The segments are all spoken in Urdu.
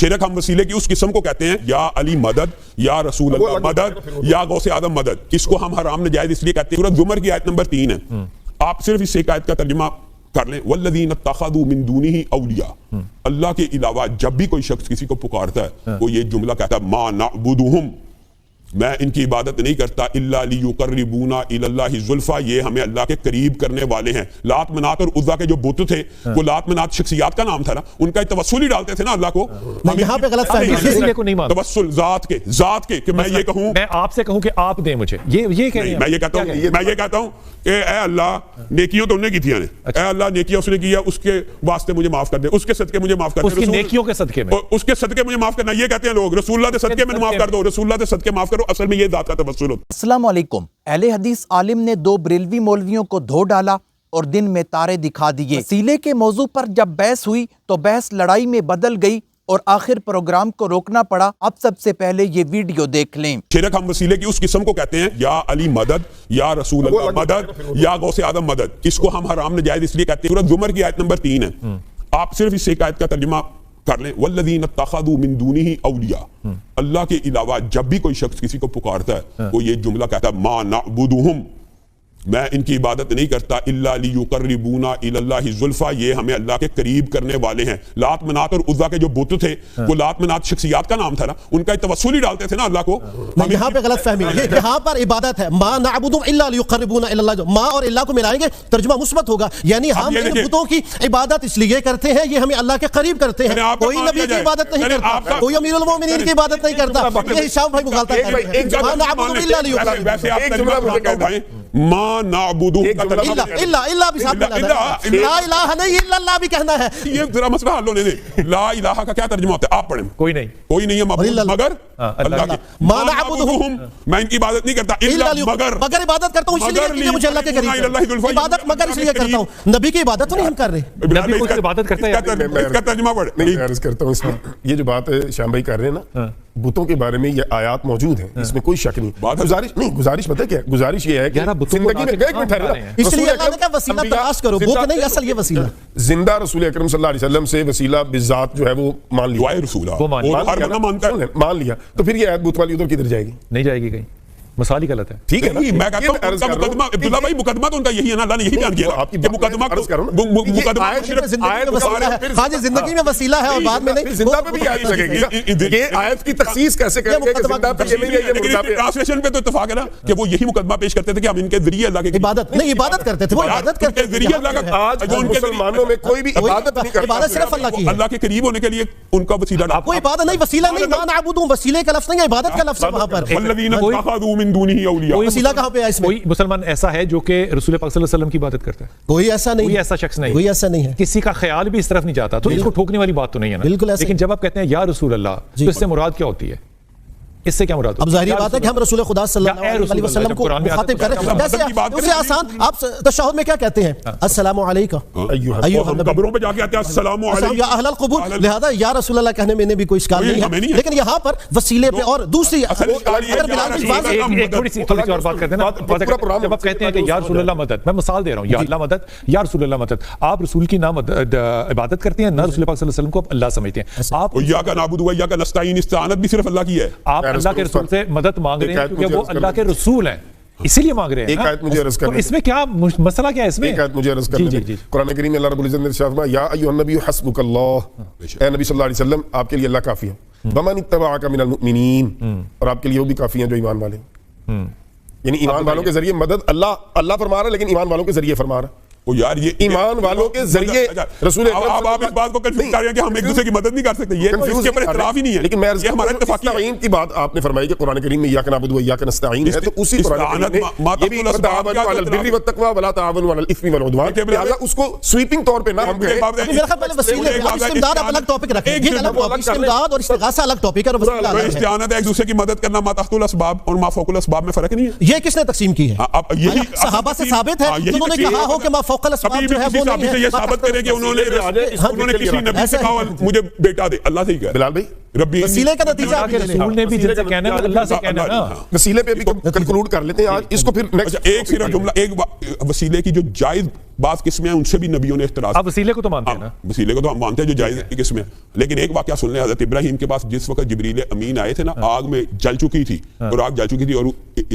شرک ہم وسیلے کی اس قسم کو کہتے ہیں یا علی مدد، یا رسول اللہ مدد، یا غوث اعظم مدد. اس کو ہم حرام ناجائز اس لیے کہتے ہیں. سورۃ زمر کی آیت نمبر 3 ہے. آپ صرف اس ایک آیت کا ترجمہ کر لیں. والذین اتخذوا من دونہ اولیاء، اللہ کے علاوہ جب بھی کوئی شخص کسی کو پکارتا ہے وہ یہ جملہ کہتا ہے ما نعبدہم، میں ان کی عبادت نہیں کرتا الا لیقربونا الی اللہ زلفی، یہ ہمیں اللہ کے قریب کرنے والے ہیں. لات منات اور عزا کے جو بت تھے وہ لات منات شخصیات کا نام تھا نا، ان کا توسل ہی ڈالتے تھے نا اللہ کو. یہاں پہ غلط فہمی کو نہیں مانتا، توسل ذات کے کہ میں یہ کہوں، میں آپ سے کہوں کہ آپ دیں مجھے، یہ کہہ رہے ہیں. میں یہ کہتا ہوں کہ اے اللہ نیکیوں تو انہیں کی تھی، اے اللہ نیکیاں اس نے کیا، اس کے واسطے مجھے معاف کر دے، اس کے صدقے مجھے معاف کر دے، اس کی نیکیوں کے صدقے میں، اس کے صدقے مجھے معاف کرنا. یہ کہتے ہیں لوگ رسول اللہ کے صدقے میں معاف کر دو، رسول اللہ کے صدقے معاف کرو. اصل میں یہ ذات کا توسل ہوتا ہے. السلام علیکم. اہل حدیث عالم نے 2 بریلوی مولویوں کو دھو ڈالا اور دن میں تارے دکھا دیے. وسیلے کے موضوع پر جب بحث ہوئی تو بحث لڑائی میں بدل گئی اور آخر پروگرام کو روکنا پڑا. اب سب سے پہلے یہ ویڈیو دیکھ لیں. شرک ہم وسیلے کی اس قسم کو کہتے ہیں یا علی مدد، یا رسول اللہ مدد، یا غوث اعظم مدد. اس کو ہم حرام ناجائز اس لیے کہتے ہیں. سورۃ زمر کی آیت نمبر 3 ہے. آپ صرف اس ایک آیت کا ترجمہ کر لیں. والذین اتخذوا من دونہ اولیاء، اللہ کے علاوہ جب بھی کوئی شخص کسی کو پکارتا ہے وہ یہ جملہ کہتا ہے ما نعبدہم، میں ان کی عبادت نہیں کرتا الا لیقربونا الی اللہ زلفی، یہ ہمیں اللہ کے قریب کرنے والے ہیں. لات منات اور عزا کے جو بت تھے وہ لات منات شخصیات کا نام تھا نا، ان کا توسل ہی ڈالتے تھے نا اللہ کو. یہاں پہ غلط فہمی ہے. یہاں پر عبادت ہے ما نعبدہم الا لیقربونا الی اللہ، ما اور اللہ کو ملائیں گے ترجمہ مثبت ہوگا، یعنی ہم ان بتوں کی عبادت اس لیے کرتے ہیں یہ ہمیں اللہ کے قریب کرتے ہیں. کوئی نبی کی عبادت نہیں کرتا، کوئی امیر المومنین کی عبادت نہیں کرتا. یہ ہشام بھائی مغالطہ کر رہے ہیں. ما نعبدہم الا لیقربونا ما نعبدو اللہ بھی ساتھ لا الہ نہیں الا اللہ بھی کہنا ہے. یہ ذرا مسئلہ حل ہونے دیں. لا الہ کا کیا ترجمہ ہوتا ہے؟ آپ پڑھیں. کوئی نہیں ہے معبود مگر اللہ کے. ما نعبدہم، میں ان کی عبادت نہیں کرتا الا مگر عبادت کرتا ہوں اس لیے کہ مجھے اللہ کے قریب. عبادت مگر اس لیے کرتا ہوں، نبی کی عبادت تو نہیں ہم کر رہے. نبی کی عبادت کرتا ہے. اس کا ترجمہ پڑھ. میں عرض کرتا ہوں اس میں یہ جو بات شام بھائی کر رہے ہیں نا بتوں کے بارے میں، یہ آیات موجود ہیں، اس میں کوئی شک نہیں. گزارش پتہ کیا گزارش یہ ہے کہ زندگی میں اس لیے اللہ نے کہا وسیلہ تلاش کرو، بت نہیں اصل یہ وسیلہ. زندہ رسول اکرم صلی اللہ علیہ وسلم سے وسیلہ بذات جو ہے وہ مان لیا، مان لیا. تو پھر یہ آیت بت والی ادھر کدھر جائے گی؟ نہیں جائے گی کہیں. مثال ہی غلط ہے. ٹھیک ہے میں کہتا ہوں ان کا مقدمہ عبداللہ بھائی مقدمہ تو ان کا یہی ہے نا، اللہ نے یہی بیان کیا کہ مقدمہ ہاں جی زندگی میں وسیلہ ہے اور بعد میں نہیں. زندہ پہ بھی آیت لگے گی. یہ آیت کی تخصیص کیسے کریں گے کہ زندہ پہ یہ نہیں ہے، یہ مردہ پہ. ٹرانسلیشن پہ تو اتفاق ہے نا کہ وہ یہی مقدمہ پیش کرتے تھے کہ ہم ان کے ذریعے اللہ کی عبادت نہیں، عبادت کرتے تھے، وہ عبادت کرتے تھے ذریعے اللہ کا. آج مسلمانوں میں کوئی بھی عبادت نہیں کرتا، عبادت صرف اللہ کی ہے. اللہ کے قریب ہونے کے لیے ان کا وسیلہ کوئی عبادت نہیں، وسیلہ نہیں. ما نعبدہم وسیلے کا لفظ نہیں ہے، عبادت کا لفظ ہے وہاں پر. والذین اتخذوا من دونہ اولیاء، وسیلہ کہاں پہ ہے اس میں؟ کوئی مسلمان ایسا ہے جو کہ رسول پاک صلی اللہ علیہ وسلم کی عبادت کرتا ہے؟ کوئی ایسا نہیں، کوئی ایسا شخص نہیں، کوئی ایسا نہیں ہے. کسی کا خیال بھی اس طرف نہیں جاتا. تو اس کو ٹھوکنے والی بات تو نہیں ہے نا. بالکل ایسا. لیکن جب آپ کہتے ہیں یا رسول اللہ تو اس سے مراد کیا ہوتی ہے؟ اس سے کیا مراد ہے؟ اب ظاہری بات ہے کہ ہم رسول خدا صلی اللہ علیہ وسلم کو مخاطب کر رہے ہیں. جیسے آسان آپ تشہد میں کیا کہتے ہیں؟ السلام علیکم ایھا، ہم قبروں پہ جا کے آتے ہیں السلام علیکم یا اہل القبور، لہذا یا رسول اللہ کہنے میں بھی کوئی اشکال نہیں ہے. لیکن یہاں پر وسیلے پہ اور دوسری اگر بلال ایک تھوڑی سی اور بات کرتے ہیں نا. جب آپ کہتے ہیں کہ یا رسول اللہ مدد، میں مثال دے رہا ہوں، یا اللہ مدد، یا رسول اللہ مدد، آپ رسول کی نہ عبادت کرتے ہیں نہ رسول پاک صلی اللہ علیہ وسلم کو اللہ سمجھتے ہیں. آپ ایاک نعبد و ایاک نستعین، استعانت بھی صرف اللہ کی ہے. آپ اللہ کے رسول سے مدد مانگ رہے ہیں کیونکہ وہ اللہ کے رسول ہیں، اسی لیے مانگ رہے ہیں. ایک آیت مجھے عرض کرنا، اس میں کیا مسئلہ کیا ہے؟ اس میں ایک آیت مجھے عرض کرنا. قرآن کریم میں اللہ رب العزت نے ارشاد فرمایا یا ایھا النبی حسبک اللہ، اے نبی صلی اللہ علیہ وسلم آپ کے لیے اللہ کافی ہے. ومن اتبعک من المؤمنین، اور آپ کے لیے وہ بھی کافی ہیں جو ایمان والے ہیں. یعنی ایمان والوں کے ذریعے مدد اللہ فرما رہا ہے، لیکن ایمان والوں کے ذریعے فرما رہا ہے. یار یہ ایمان والوں کے ذریعے رسول آپ اس بات کو کنفیوز کر رہے ہیں کہ ہم ایک دوسرے کی مدد نہیں کر سکتے. یہ اس کے اوپر اختلاف ہی نہیں ہے، لیکن یہ ہمارا اتفاقی استعین کی بات آپ نے فرمائی کہ قرآن کریم میں ایاک نعبد و ایاک نستعین ہے، تو اسی قرآن کریم میں یہ بھی تعاونوا علی البر والتقوی ولا تعاونوا علی الاثم والعدوان، لہذا اس کو سویپنگ طور پہ نہ ہم کہیں. میرا خیال پہلے وسیلے استمداد آپ الگ ٹاپک رکھیں، یہ الگ ٹاپک، استمداد اور استغاثہ الگ ٹاپک ہے. اور وسیلہ استعانت ایک دوسرے کی مدد کرنا ما تحت الاسباب اور ما فوق الاسباب میں فرق نہیں ہے. یہ کس نے تقسیم کی ہے؟ یہی صحابہ سے ثابت ہے جنہوں نے کہا ہو کہ ما فوق الاسباب جو ہے وہ نہیں ہے. یہ ثابت کرے کہ انہوں نے کسی نبی سے کہا مجھے بیٹا دے، اللہ سے ہی کہا. بلال بھائی ربی وسیلے کا نتیجہ رسول نے بھی جن سے کہنا ہے اللہ سے کہنا ہے نا. وسیلے پہ بھی کنکلوڈ کر لیتے ہیں آج اس کو. پھر ایک صرف جملہ، ایک وسیلے کی جو جائز بعض قسمیں ہیں ان سے بھی نبیوں نے اختراع آپ وسیلے کو تو مانتے ہیں نا؟ وسیلے کو تو ہم مانتے ہیں جو جائز قسمیں، لیکن ایک واقعہ سن لیں. حضرت ابراہیم کے پاس جس وقت جبریل امین آئے تھے نا، آگ میں جل چکی تھی اور آگ جل چکی تھی، اور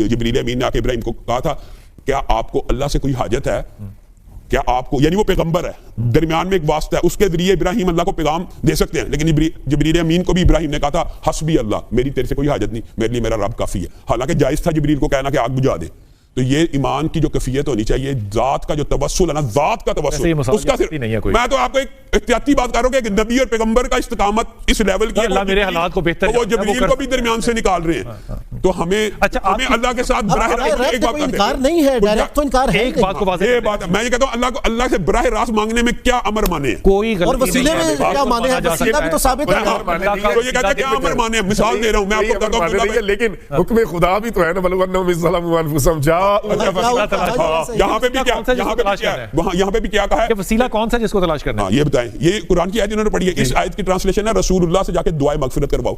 جبریل امین نے آ کے ابراہیم کو کہا تھا کیا آپ کو اللہ سے کوئی حاجت ہے؟ کیا آپ کو، یعنی وہ پیغمبر ہے، درمیان میں ایک واسطہ ہے، اس کے ذریعے ابراہیم اللہ کو پیغام دے سکتے ہیں. لیکن جبریل امین کو بھی ابراہیم نے کہا تھا حسبی اللہ، میری تیرے سے کوئی حاجت نہیں، میرے لیے میرا رب کافی ہے. حالانکہ جائز تھا جبریل کو کہنا کہ آگ بجھا دے. تو یہ ایمان کی جو کیفیت ہونی چاہیے، ذات کا جو توسل ہے نا، ذات کا توسل، اس کا میں تو آپ کو ایک احتیاطی بات کر رہا ہوں کہ نبی اور پیغمبر کا استقامت اس لیول کی، اللہ میرے حالات کو بہتر، وہ جبریل کو بھی درمیان سے نکال رہے ہیں. تو ہمیں اللہ کے ساتھ براہ راست ایک بات انکار نہیں ہے، ڈائریکٹ تو انکار ہے. ایک بات کو واضح، یہ بات میں یہ کہتا ہوں اللہ سے براہ راست مانگنے میں کیا امر مانے ہیں، کوئی اور وسیلے میں کیا مانے ہیں، وسیلہ بھی تو ثابت ہے. تو یہ کہتا ہے کیا امر مانے ہیں، مثال دے رہا ہوں میں آپ کو بتاتا ہوں. لیکن حکم خدا بھی تو ہے نا، بلو انہم ظلموا انفسهم یہاں پہ بھی کیا کہا ہے، وسیلہ کون سا جس کو تلاش کرنا ہے؟ یہ بتائیں. یہ قرآن کی آیت انہوں نے پڑھی ہے، اس آیت کی ٹرانسلیشن ہے رسول اللہ سے جا کے دعائے مغفرت کرواؤ.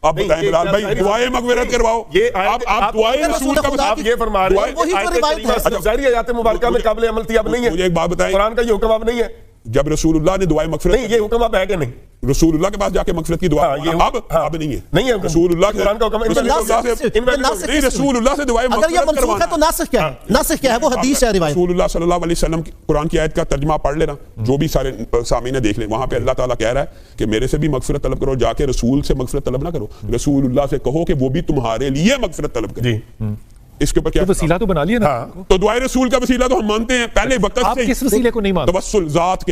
آپ بتائیں بلال بھائی، دعائے مغفرت کرواؤ. آپ دعائے رسول کا آپ یہ فرما رہے ہیں ظاہری آیات مبارکہ میں قابل عمل تھی، اب نہیں ہے. مجھے ایک بات بتائیں، قرآن کا یہ حکم اب نہیں ہے. جب رسول اللہ نے دعائے مغفرت، نہیں یہ حکم اب ہے کہ نہیں؟ رسول اللہ کے پاس جا کے مغفرت کی دعا اب نہیں ہے. نہیں ہے رسول اللہ قرآن کا حکم نہیں، رسول اللہ سے دعائے مغفرت کروانا. تو ناسخ کیا ہے؟ ناسخ کیا ہے؟ وہ حدیث ہے، روایت. رسول اللہ صلی اللہ علیہ وسلم کی قرآن کی آیت کا ترجمہ پڑھ لینا، جو بھی سارے سامعین دیکھ لیں. وہاں پہ اللہ تعالیٰ کہہ رہا ہے کہ میرے سے بھی مغفرت طلب کرو، جا کے رسول سے مغفرت طلب نہ کرو، رسول اللہ سے کہو کہ وہ بھی تمہارے لیے مغفرت طلب کرے. اس کے اوپر کیا وسیلہ تو بنا لیا نا. تو دعائے رسول کا وسیلہ تو ہم مانتے ہیں پہلے وقت سے. آپ کس وسیلے کو نہیں مانتے؟ توسل ذات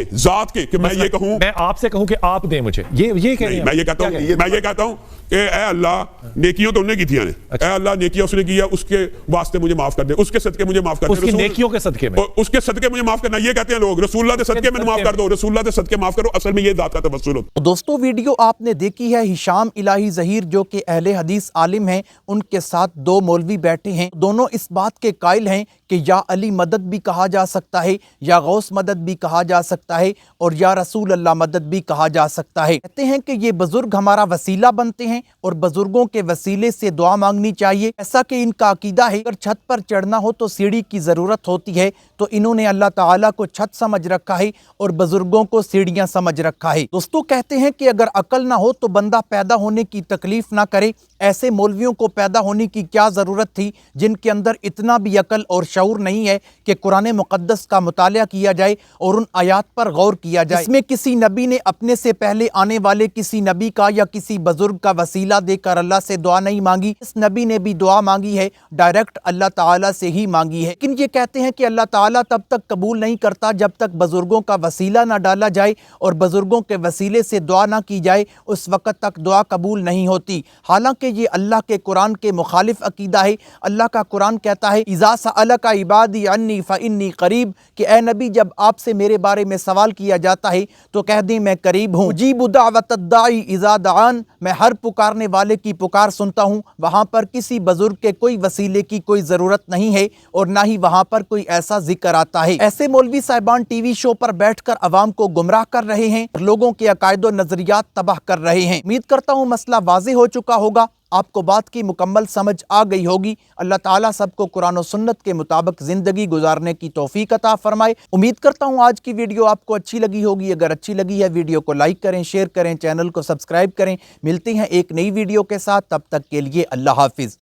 کے کہ میں یہ کہوں، میں آپ سے کہوں کہ آپ دیں مجھے، یہ کہہ رہے ہیں. میں یہ کہتا ہوں کہ اے اللہ نیکیوں تو انہیں کی تھی، اے اللہ نیکیاں اس نے کیا، اس کے واسطے مجھے معاف کر دے، اس کے صدقے مجھے معاف کر دے، اس کی نیکیوں کے صدقے میں، اس کے صدقے مجھے معاف کرنا. یہ کہتے ہیں لوگ رسول اللہ کے صدقے میں معاف کر دو، رسول اللہ کے صدقے معاف کرو. اصل میں یہ ذات کا توسل ہوتا ہے. دوستو ویڈیو آپ نے دیکھی ہے، ہشام الہی ظہیر جو کہ اہل حدیث عالم ہیں، ان کے ساتھ دو مولوی بیٹھے ہیں. دونوں اس بات کے قائل ہیں کہ یا علی مدد بھی کہا جا سکتا ہے، یا غوث مدد بھی کہا جا سکتا ہے، اور یا رسول اللہ مدد بھی کہا جا سکتا ہے. کہتے ہیں کہ یہ بزرگ ہمارا وسیلہ بنتے ہیں اور بزرگوں کے وسیلے سے دعا مانگنی چاہیے. ایسا کہ ان کا عقیدہ ہے اگر چھت پر چڑھنا ہو تو سیڑھی کی ضرورت ہوتی ہے، تو انہوں نے اللہ تعالیٰ کو چھت سمجھ رکھا ہے اور بزرگوں کو سیڑھیاں سمجھ رکھا ہے. دوستو کہتے ہیں کہ اگر عقل نہ ہو تو بندہ پیدا ہونے کی تکلیف نہ کرے. ایسے مولویوں کو پیدا ہونے کی کیا ضرورت تھی جن کے اندر اتنا بھی عقل اور شعور نہیں ہے کہ قرآن مقدس کا مطالعہ کیا جائے اور ان آیات پر غور کیا جائے. اس میں کسی نبی نے اپنے سے پہلے آنے والے کسی نبی کا یا کسی بزرگ کا وسیلہ دے کر اللہ سے دعا نہیں مانگی. اس نبی نے بھی دعا مانگی ہے، ڈائریکٹ اللہ تعالیٰ سے ہی مانگی ہے. لیکن یہ کہتے ہیں کہ اللہ تعالیٰ تب تک قبول نہیں کرتا جب تک بزرگوں کا وسیلہ نہ ڈالا جائے اور بزرگوں کے وسیلے سے دعا نہ کی جائے، اس وقت تک دعا قبول نہیں ہوتی. حالانکہ یہ اللہ کے قرآن کے مخالف عقیدہ ہے. اللہ کا قرآن کہتا ہے اذا سألک عبادی عنی فانی قریب، کہ اے نبی جب آپ سے میرے بارے میں سوال کیا جاتا ہے تو کہہ دیں میں قریب ہوں. اجیب دعوت الداعی اذا دعان، میں ہر پکارنے والے کی پکار سنتا ہوں. وہاں پر کسی بزرگ کے کوئی وسیلے کی کوئی ضرورت نہیں ہے اور نہ ہی وہاں پر کوئی ایسا ذکر آتا ہے. ایسے مولوی صاحبان ٹی وی شو پر بیٹھ کر عوام کو گمراہ کر رہے ہیں، لوگوں کے عقائد و نظریات تباہ کر رہے ہیں. امید کرتا ہوں مسئلہ واضح ہو چکا ہوگا، آپ کو بات کی مکمل سمجھ آ گئی ہوگی. اللہ تعالیٰ سب کو قرآن و سنت کے مطابق زندگی گزارنے کی توفیق عطا فرمائے. امید کرتا ہوں آج کی ویڈیو آپ کو اچھی لگی ہوگی. اگر اچھی لگی ہے ویڈیو کو لائک کریں، شیئر کریں، چینل کو سبسکرائب کریں. ملتے ہیں ایک نئی ویڈیو کے ساتھ، تب تک کے لیے اللہ حافظ.